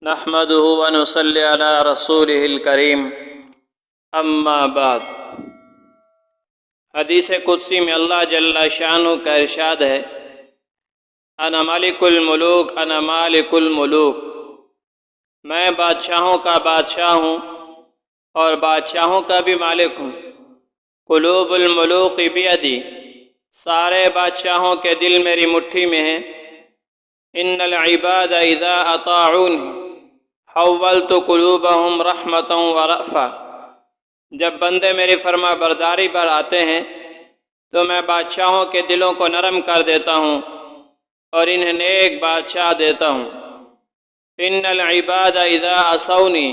نحمده ونصلي على رسوله الکریم اما بعد۔ حدیث قدسی میں اللہ جل شانہ کا ارشاد ہے، انا مالک الملوک انا مالک الملوک، میں بادشاہوں کا بادشاہ ہوں اور بادشاہوں کا بھی مالک ہوں۔ قلوب الملوک بیدی، سارے بادشاہوں کے دل میری مٹھی میں ہیں۔ ان العباد اذا اطاعونی حولت قلوبہم رحمتا ورأفا، جب بندے میری فرما برداری پر آتے ہیں تو میں بادشاہوں کے دلوں کو نرم کر دیتا ہوں اور انہیں نیک بادشاہ دیتا ہوں۔ ان العباد اذا عصونی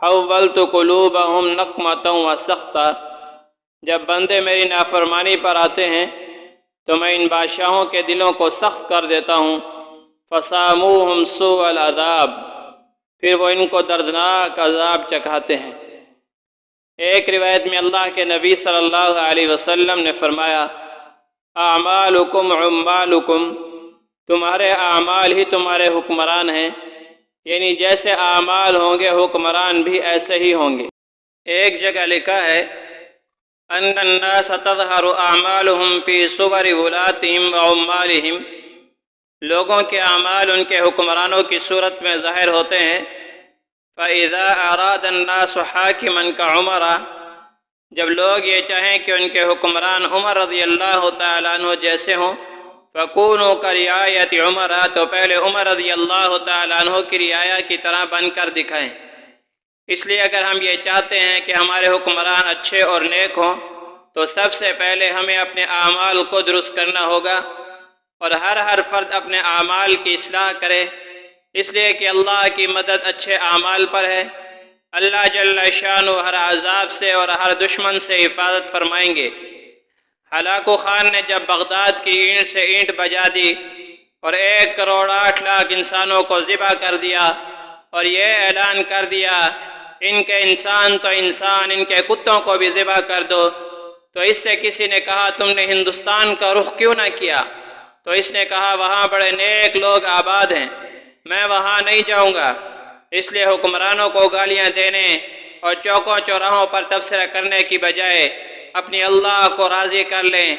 حولت قلوبہم نقمتا وسخطا، جب بندے میری نافرمانی پر آتے ہیں تو میں ان بادشاہوں کے دلوں کو سخت کر دیتا ہوں۔ فساموہم سوء العذاب، پھر وہ ان کو دردناک عذاب چکھاتے ہیں۔ ایک روایت میں اللہ کے نبی صلی اللہ علیہ وسلم نے فرمایا، اعمالکم عمالکم، تمہارے اعمال ہی تمہارے حکمران ہیں، یعنی جیسے اعمال ہوں گے حکمران بھی ایسے ہی ہوں گے۔ ایک جگہ لکھا ہے، ان الناس تظہر اعمالہم فی صور ولاتہم وعمالہم، لوگوں کے اعمال ان کے حکمرانوں کی صورت میں ظاہر ہوتے ہیں۔ فَإِذَا أَرَادَ النَّاسُ حَاكِمًا كَعُمَرَ، جب لوگ یہ چاہیں کہ ان کے حکمران عمر رضی اللہ تعالیٰ عنہ جیسے ہوں، فَكُونُوا كَرِعَايَةِ عُمَرَ، تو پہلے عمر رضی اللہ تعالیٰ عنہ کی رعایا کی طرح بن کر دکھائیں۔ اس لیے اگر ہم یہ چاہتے ہیں کہ ہمارے حکمران اچھے اور نیک ہوں تو سب سے پہلے ہمیں اپنے اعمال کو درست کرنا ہوگا اور ہر فرد اپنے اعمال کی اصلاح کرے، اس لیے کہ اللہ کی مدد اچھے اعمال پر ہے۔ اللہ جل شانہ ہر عذاب سے اور ہر دشمن سے حفاظت فرمائیں گے۔ ہلاکو خان نے جب بغداد کی اینٹ سے اینٹ بجا دی اور 1,08,00,000 انسانوں کو ذبح کر دیا اور یہ اعلان کر دیا، ان کے انسان تو انسان، ان کے کتوں کو بھی ذبح کر دو، تو اس سے کسی نے کہا تم نے ہندوستان کا رخ کیوں نہ کیا؟ تو اس نے کہا وہاں بڑے نیک لوگ آباد ہیں، میں وہاں نہیں جاؤں گا۔ اس لیے حکمرانوں کو گالیاں دینے اور چوکوں چوراہوں پر تبصرہ کرنے کی بجائے اپنی اللہ کو راضی کر لیں۔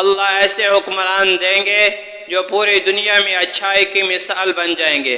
اللہ ایسے حکمران دیں گے جو پوری دنیا میں اچھائی کی مثال بن جائیں گے۔